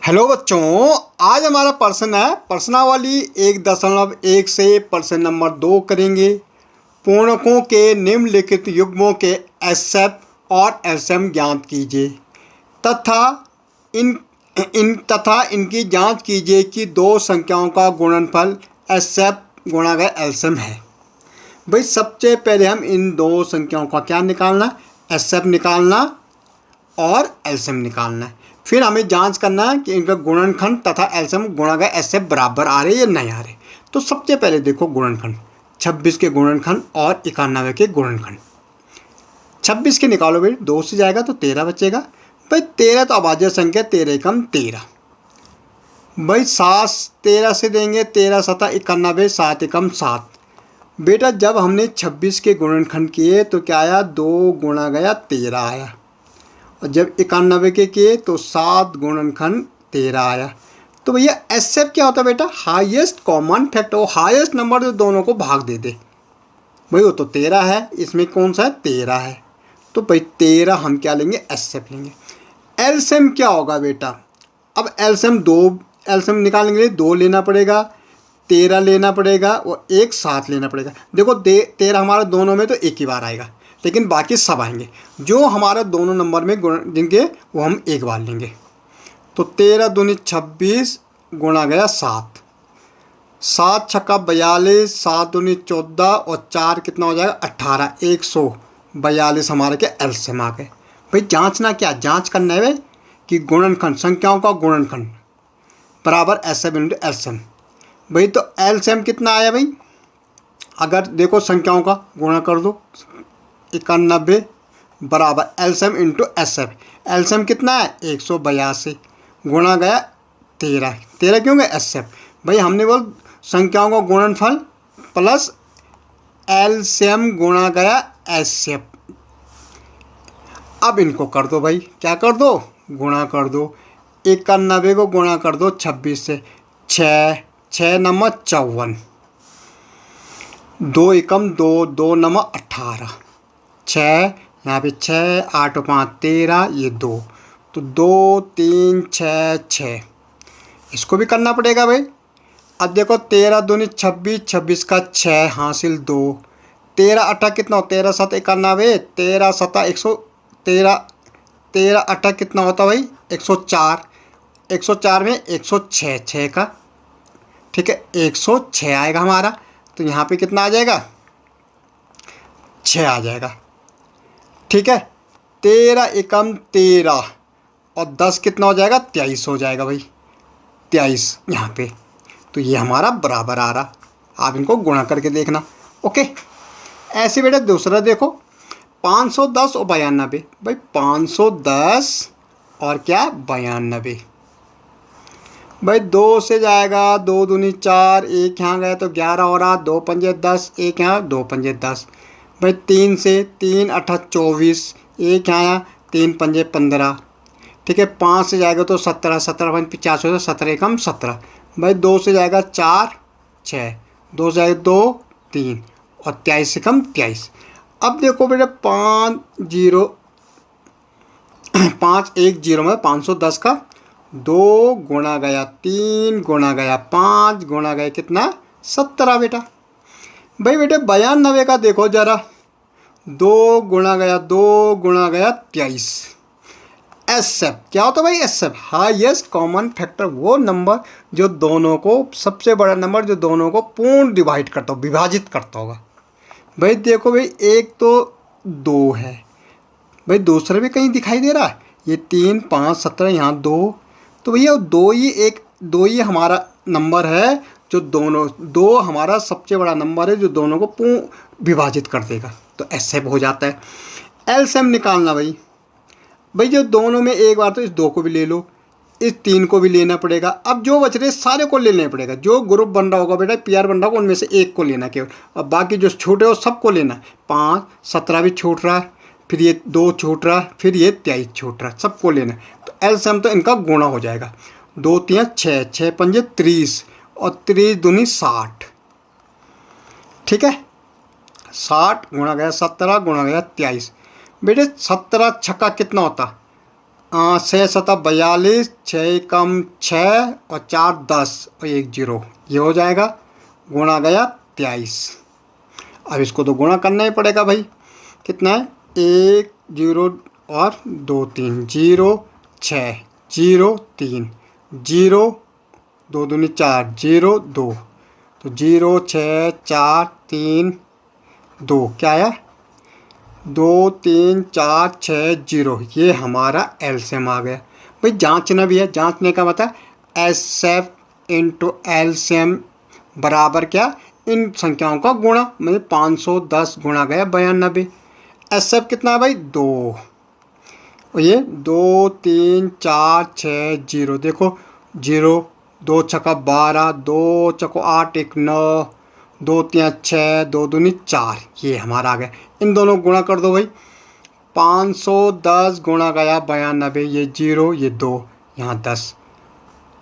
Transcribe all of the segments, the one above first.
Hello बच्चों, आज हमारा प्रश्न है प्रश्नावली 1.1 से प्रश्न नंबर 2 करेंगे। पूर्णकों के निम्नलिखित युग्मों के एसएफ और एलसीएम ज्ञात कीजिए तथा इनकी जांच कीजिए कि दो संख्याओं का गुणनफल एसएफ गुणा गया एलसीएम है। भाई सबसे पहले हम इन दो संख्याओं का क्या निकालना, एसएफ निकालना और एलसीएम निकालना है। फिर हमें जांच करना है कि इनका गुणनखंड तथा एलसीएम गुणा गया एसएफ बराबर आ रहे या नहीं आ रहे। तो सबसे पहले देखो गुणनखंड, 26 के गुणनखंड और 91 के गुणनखंड। 26 के निकालो भाई, 2 से जाएगा तो 13 बचेगा। भाई 13 तो अभाज्य संख्या, 13 एकम 13। भाई 7 13 से देंगे, 13 7 91, 7 एकम 7। बेटा जब हमने 26 के गुणनखंड किए तो क्या आया, 2 गुणा गया 13 आया। और जब 91 के किए तो 7 गुणनखंड 13 आया। तो भैया एसएफ क्या होता है बेटा, हाईएस्ट कॉमन फैक्टर, वो हाईएस्ट नंबर जो दोनों को भाग दे दे। भाई वो तो 13 है, इसमें कौन सा है, 13 है। तो भाई 13 हम क्या लेंगे, एसएफ लेंगे। एलसीएम क्या होगा बेटा, अब एलसीएम निकालने के लिए 2 लेना पड़ेगा, 13 लेना पड़ेगा और 1 7 लेना पड़ेगा। देखो 13 हमारा दोनों में तो एक ही बार आएगा, लेकिन बाकी सब आएंगे। जो हमारा दोनों नंबर में गुण देंगे वो हम एक बार लेंगे। तो 13 दूनी 26 गुणा गया 7, 7 छक्का 42, 7 दूनी 14 और 4 कितना हो जाएगा 18, 142 हमारे के एलसीएम आ गए। भाई जांचना क्या, जांच करना है भाई कि गुणनखंड, संख्याओं का गुणनखंड बराबर एसएफ इंटू एलसीएम। भाई तो एलसीएम कितना आया भाई, अगर देखो संख्याओं का गुणा कर दो, 91 बराबर एलसीएम इंटू एसएफ। एलसीएम कितना है 182 गुणा गया 13, 13 क्यों गया एसएफ। भाई हमने बोल संख्याओं का गुणनफल प्लस एलसीएम गुणा गया एसएफ। अब इनको कर दो भाई, क्या कर दो, गुणा कर दो। 91 को गुणा कर दो 26 से, 6 6 नंबर 54, 2 एकम 2, 2 नंबर 18, 6 यहाँ पे 6 8 5 13, ये 2, तो 2 3 6 6, इसको भी करना पड़ेगा भाई। अब देखो 13 दूनी 26, 26 का 6 हासिल 2, 13 8 कितना हो, 13 7 91, 13 7 113, 13 8 कितना होता भाई 104, 104 में 106, 6 का ठीक है 106 आएगा हमारा। तो यहाँ पे कितना आ जाएगा, 6 आ जाएगा। ठीक है 13 एकम 13 और 10 कितना हो जाएगा 23 हो जाएगा भाई, 23 यहाँ पे। तो ये हमारा बराबर आ रहा, आप इनको गुणा करके देखना। ओके ऐसे बेटा दूसरा देखो 510 और 92। भाई 510 और क्या 92। भाई 2 से जाएगा, 2 दूनी 4, 1 यहाँ गया तो 11 हो रहा, 2 पंजे 10, 1 यहाँ 2 पंजे 10। भाई 3 से 3 8 24, 1 यहाँ आया 3 पंजे 15। ठीक है 5 से जाएगा तो 17, 17 5 50 होता, 17 एकम 17। भाई 2 से जाएगा 4 6, 2 से जाएगा 2 3 और 23 एकम 23। अब देखो बेटा 5 1 0 में 510 का 2 गुणा गया 3 गुणा गया 5 गुणा गया कितना 17 बेटा। भाई बेटे 92 का देखो जरा, 2 गुणा गया 2 गुणा गया 23। एसएफ क्या होता है भाई, एसएफ हाईएस्ट कॉमन फैक्टर, वो नंबर जो दोनों को, सबसे बड़ा नंबर जो दोनों को पूर्ण डिवाइड करता हो, विभाजित करता होगा। भाई देखो भाई एक तो 2 है, भाई दूसरा भी कहीं दिखाई दे रहा है, ये 3 5 17 यहाँ 2। तो भैया 2 ही हमारा नंबर है जो दोनों, 2 हमारा सबसे बड़ा नंबर है जो दोनों को पूर्ण विभाजित कर देगा। तो एसएफ हो जाता है। एलसीएम निकालना भाई जो दोनों में एक बार तो इस 2 को भी ले लो, इस 3 को भी लेना पड़ेगा। अब जो बच रहे सारे को लेना पड़ेगा, जो ग्रुप बन रहा होगा बेटा पीआर बन रहा होगा उनमें से एक को लेना केवल, और बाकी जो छूटे हो सबको लेना। 5 17 भी छूट रहा है, फिर ये 2 छूट रहा है, फिर ये 23 छूट रहा है, सबको लेना। तो एलसीएम तो इनका गुणा हो जाएगा, 2 3 6, 6 पंजे 30 और 30 दूनी 60। ठीक है 60 गुणा गया 17 गुणा गया 23। बेटे 17 छक्का कितना होता, छः सता 42, 6 कम 6 और 4 10 और 1 0, ये हो जाएगा, गुणा गया 23। अब इसको तो गुणा करना ही पड़ेगा भाई। कितना है, 1 0 और 2 3, 0 6 0 3 0 2 दूनी 4 0 2, तो 0 6 4 3 2, क्या आया, 2 3 4 6 0, ये हमारा एलसीएम आ गया। भाई जांचना भी है, जांचने का मतलब एसएफ इंटू एलसीएम बराबर क्या, इन संख्याओं का गुणा, मतलब 510 गुणा गया 92। एसएफ कितना है भाई, 2, और ये 2 3 4 6 0, देखो 0 2 छक्का 12, 2 चको 8 1 9, 2 3 6 2 दूनी 4, ये हमारा आ गया। इन दोनों गुणा कर दो भाई, 510 गुणा गया 92, ये 0 ये 2, यहाँ 10,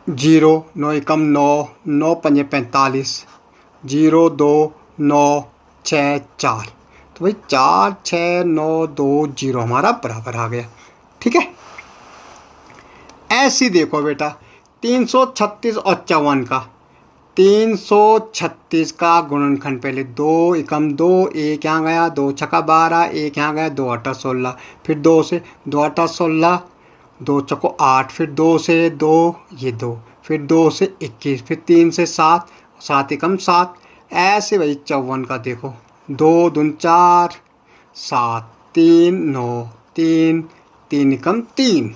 0 9 एकम 9 9 पंजे 45, 0 2 9 6 4, तो भाई 4 6 9 2 0 हमारा बराबर आ गया। ठीक है, ऐसी देखो बेटा 336 और 54 का, 336 का गुणनखंड पहले 2 एकम 2, 1 यहाँ गया, 2 छक्का 12, 1 यहाँ गया, 2 8 16, फिर 2 से 2 8 16, 2 चको 8, फिर 2 से 2 ये 2, फिर 2 से 21, फिर 3 से 7, 7 एकम 7, ऐसे भाई 54 का देखो 2 दून 4 7 3 9 3 3 एकम 3।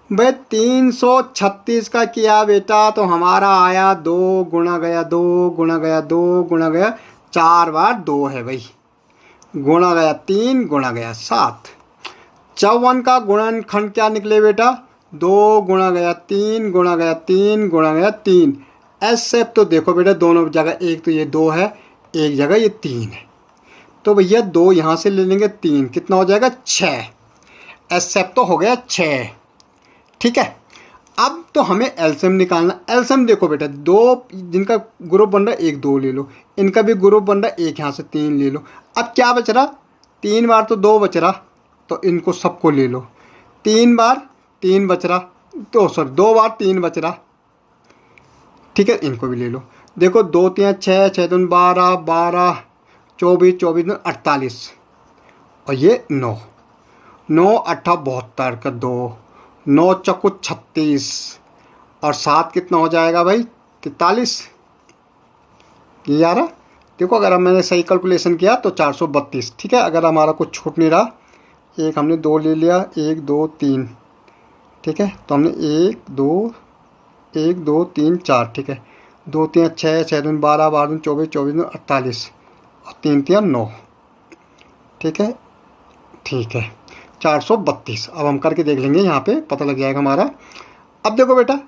भाई 336 का किया बेटा तो हमारा आया 2 गुणा गया 2 गुणा गया 2 गुणा गया 4 बार 2 है भाई, गुणा गया 3 गुणा गया 7। 54 का गुणनखंड क्या निकले बेटा, 2 गुणा गया 3 गुणा गया 3 गुणा गया 3। एसएफ तो देखो बेटा दोनों जगह, एक तो ये 2 है, एक जगह ये 3 है, तो भैया 2 यहाँ से ले लेंगे, 3 कितना हो जाएगा 6। एसएफ तो हो गया 6। ठीक है, अब तो हमें एलसीएम निकालना। एलसीएम देखो बेटा, 2 जिनका ग्रुप बन रहा है 1 2 ले लो, इनका भी ग्रुप बन रहा है 1 यहाँ से 3 ले लो। अब क्या बच रहा, 3 बार तो 2 बच रहा, तो इनको सबको ले लो। 3 बार 3 बच रहा, तो सॉरी 2 बार 3 बच रहा, ठीक है, इनको भी ले लो। देखो 2 3 6 6 दून 12 12 24 24 दून 48 और ये 9 9 8 72 का 2, 9 चक्कू 36 और 7 कितना हो जाएगा भाई 43। ये आ रहा, देखो अगर मैंने सही कैलकुलेशन किया तो 432। ठीक है, अगर हमारा कुछ छूट नहीं रहा, एक हमने 2 ले लिया, 1 2 3, ठीक है, तो हमने 1 2 3 4, ठीक है, 2 3 6 6 दून 12 12 दून 24 24 दून 48 और 3 3 9, ठीक है, ठीक है 432। अब हम करके देख लेंगे, यहाँ पे पता लग जाएगा हमारा। अब देखो बेटा,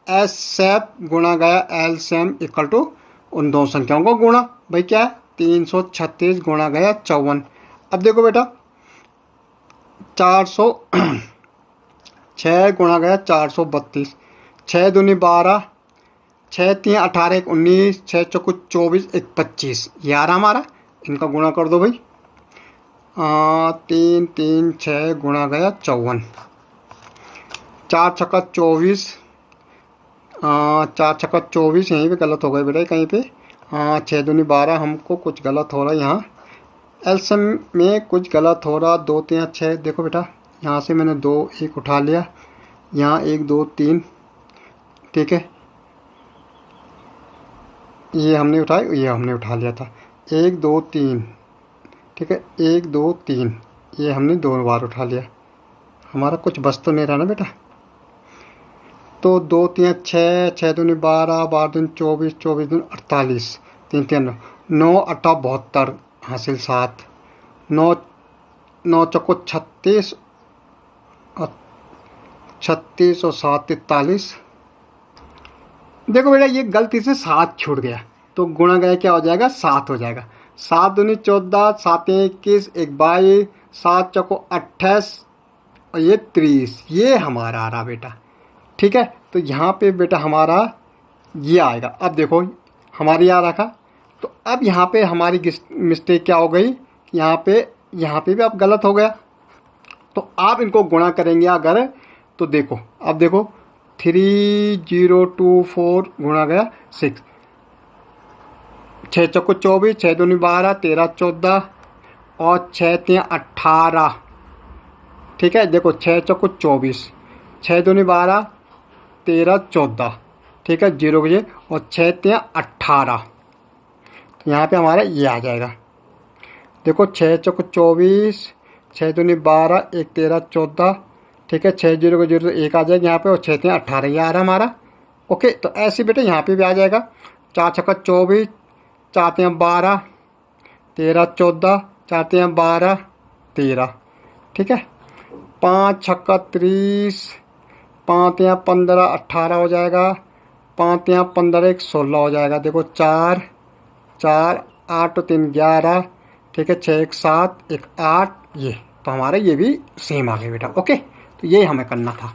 एसएफ गुणा गया एलसीएम इक्वल टू उन दो संख्याओं को गुणा, भाई क्या है 336 गुणा गया 54। अब देखो बेटा 406 गुणा गया 432, 6 दूनी 12, 6 3 18 1 19, 6 चौको 24 1 25, ये आ रहा हमारा। इनका गुणा कर दो भाई, 3 3 6 गुणा गया 54, 4 छक्का 24, 4 छक्का 24, यहीं पे गलत हो गए बेटा कहीं पे, 6 दूनी 12, हमको कुछ गलत हो रहा है यहाँ, एलसीएम में कुछ गलत हो रहा, 2 3 6, देखो बेटा यहाँ से मैंने 2 1 उठा लिया, यहाँ 1 2 3, ठीक है, ये हमने उठाया, ये हमने उठा लिया था, 1 2 3, ठीक है, 1 2 3, ये हमने 2 बार उठा लिया, हमारा कुछ बच तो नहीं रहा ना बेटा। तो 2 3 6 6 दूनी 12 12 दूनी 24 24 दूनी 48, 3 3 9 8 72 हासिल 7, 9 9 चौको 36 और 36 और 7 43। देखो बेटा ये गलती से 7 छूट गया, तो गुणा गया क्या हो जाएगा 7 हो जाएगा, 7 दूनी 14, 7 21 1 22, 7 चौको 28 और ये 30, ये हमारा आ रहा बेटा। ठीक है, तो यहाँ पे बेटा हमारा ये आएगा। अब देखो हमारी आ रखा, तो अब यहाँ पे हमारी मिस्टेक क्या हो गई, यहाँ पे भी अब गलत हो गया। तो आप इनको गुणा करेंगे अगर तो देखो अब देखो 3024 गुणा गया 6, 6 चौको 24, 6 दूनी 12, 13 14 और 6 3 18। ठीक है, देखो 6 चौको 24, 6 दूनी 12, 13 14। ठीक है, 0 बजे और 6 3 18। तो यहाँ पे हमारा ये आ जाएगा। देखो 6 चौको 24, 6 दूनी 12, 1 13 14। ठीक है, 6 0 को 0 1 आ जाएगा यहाँ पे और 6 3 18 ये आ रहा है हमारा। ओके, तो ऐसे बेटे यहाँ पे भी आ जाएगा। 4 छक्का 24, 4 3 12, 13 14, 4 3 12 13। ठीक है, 5 छक्का 30, 5 3 15 18 हो जाएगा, 5 3 15 1 16 हो जाएगा। देखो 4 4 8 3 11। ठीक है, 6 1 7 1 8 ये। तो हमारा ये भी सेम आ गया बेटा। ओके, तो ये हमें करना था।